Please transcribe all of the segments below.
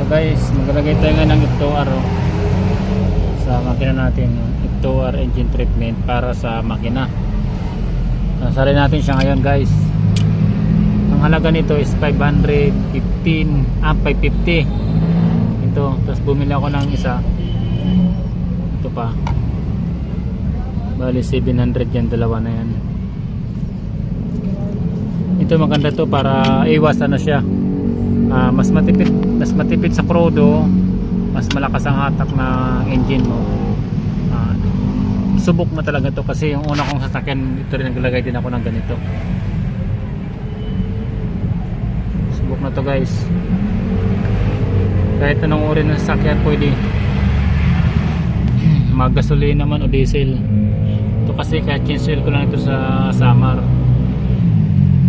Guys, maglalagay tayo nga ng F2R sa makina natin. F2R engine treatment para sa makina. Sasali natin siya ngayon guys. Ang halaga nito is 550 ito. Tapos bumili ako ng isa, ito pa, bali 700 yan, dalawa na yan. Ito maganda to para iwasan na siya. Mas matipid sa krudo, mas malakas ang hatak na engine mo. Subok mo talaga to kasi yung una kong sasakyan ito rin, naglagay din ako ng ganito. Subok na to guys. Kahit anong uri ng sasakyan pwede, mag-gasolina naman o diesel. Ito kasi kahit change oil ko lang ito sa summer,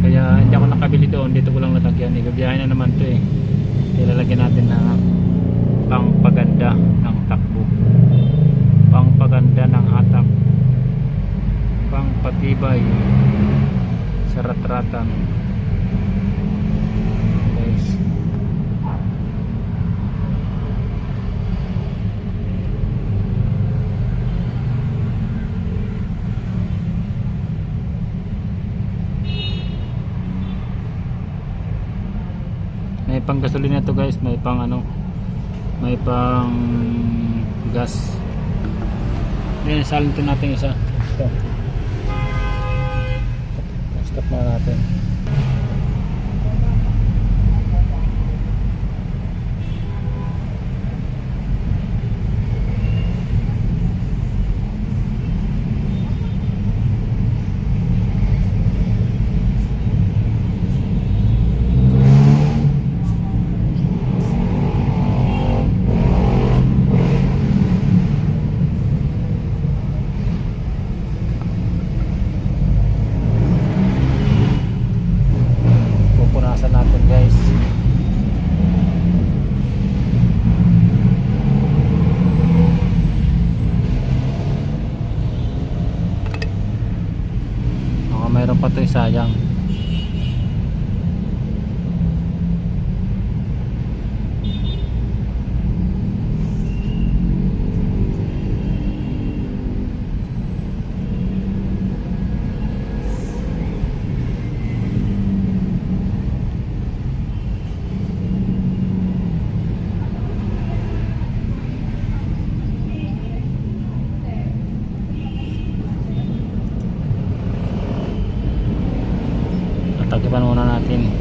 kaya hindi ako nakabili doon, dito ko lang nalagyan. Igabiyahin na naman to eh. Ilalagyan natin na pangpaganda ng takbo, pangpaganda ng hatak, pangpatibay sa ratratan guys. May pang gasolina to guys, may pang ano, may pang gas. Yan, salintin natin isa. Ito, stop na natin. Natin guys, mayroon pa ito, sayang. Tagipan muna natin.